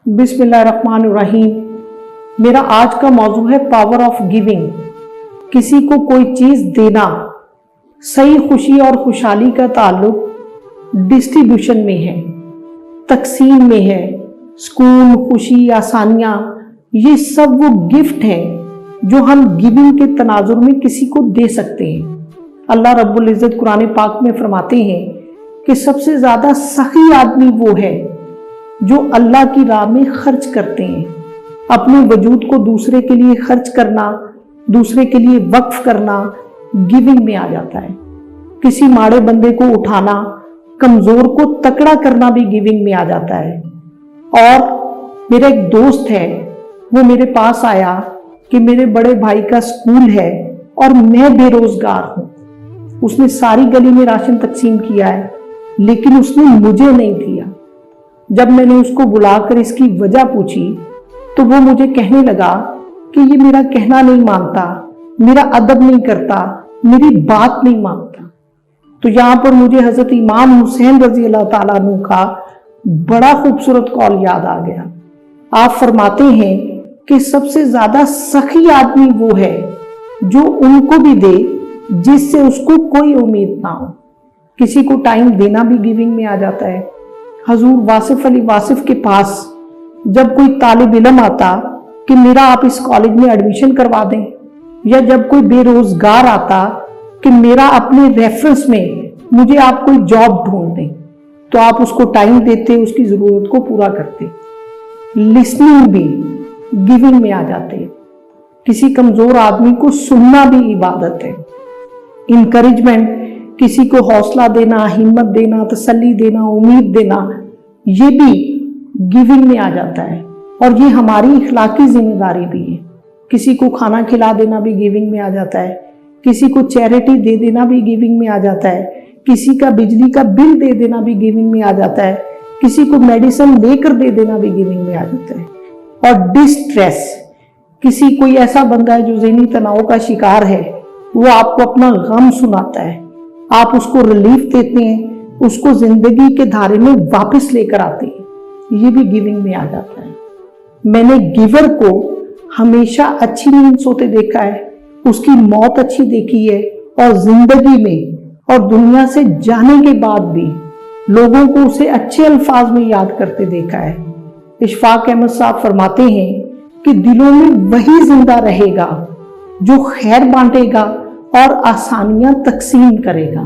बिस्मिल्लाहिर्रहमानिर्रहीम। मेरा आज का मौजू है पावर ऑफ गिविंग। किसी को कोई चीज़ देना। सही खुशी और खुशहाली का ताल्लुक डिस्ट्रीब्यूशन में है, तकसीम में है। सुकून, खुशी, आसानियाँ, ये सब वो गिफ्ट हैं जो हम गिविंग के तनाजुर में किसी को दे सकते हैं। अल्लाह रब्बुल इज़्ज़त कुरान पाक में फरमाते हैं कि सबसे ज़्यादा सखी आदमी वो है जो अल्लाह की राह में खर्च करते हैं। अपने वजूद को दूसरे के लिए खर्च करना, दूसरे के लिए वक्फ करना गिविंग में आ जाता है। किसी माड़े बंदे को उठाना, कमज़ोर को तकड़ा करना भी गिविंग में आ जाता है। और मेरा एक दोस्त है, वो मेरे पास आया कि मेरे बड़े भाई का स्कूल है और मैं बेरोजगार हूँ। उसने सारी गली में राशन तकसीम किया है, लेकिन उसने मुझे नहीं दिया। जब मैंने उसको बुलाकर इसकी वजह पूछी तो वो मुझे कहने लगा कि ये मेरा कहना नहीं मानता, मेरा अदब नहीं करता, मेरी बात नहीं मानता। तो यहाँ पर मुझे हजरत इमाम हुसैन रजी अल्लाह ताला अन्हु का बड़ा खूबसूरत कौल याद आ गया। आप फरमाते हैं कि सबसे ज्यादा सखी आदमी वो है जो उनको भी दे जिससे उसको कोई उम्मीद ना हो। किसी को टाइम देना भी गिविंग में आ जाता है। हजूर वासिफ अली वासिफ के पास जब कोई तालिब इल्म आता कि मेरा आप इस कॉलेज में एडमिशन करवा दें, या जब कोई बेरोजगार आता कि मेरा अपने रेफरेंस में मुझे आप कोई जॉब ढूंढ दें, तो आप उसको टाइम देते, उसकी ज़रूरत को पूरा करते। लिसनिंग भी गिविंग में आ जाते हैं। किसी कमज़ोर आदमी को सुनना भी इबादत है। इनकरेजमेंट, किसी को हौसला देना, हिम्मत देना, तसल्ली देना, उम्मीद देना, ये भी गिविंग में आ जाता है। और ये हमारी इखलाकी जिम्मेदारी भी है। किसी को खाना खिला देना भी गिविंग में आ जाता है। किसी को चैरिटी दे देना भी गिविंग में आ जाता है। किसी का बिजली का बिल दे देना भी गिविंग में आ जाता है। किसी को मेडिसिन लेकर दे देना भी गिविंग में आ जाता है। और डिस्ट्रेस, किसी कोई ऐसा बंदा है जो ज़हनी तनाव का शिकार है, वो आपको अपना गम सुनाता है, आप उसको रिलीफ देते हैं, उसको जिंदगी के धारे में वापस लेकर आते हैं, ये भी गिविंग में आ जाता है। मैंने गिवर को हमेशा अच्छी नींद सोते देखा है, उसकी मौत अच्छी देखी है, और जिंदगी में और दुनिया से जाने के बाद भी लोगों को उसे अच्छे अल्फाज में याद करते देखा है। इशफाक अहमद साहब फरमाते हैं कि दिलों में वही जिंदा रहेगा जो खैर बांटेगा और आसानियां तकसीम करेगा।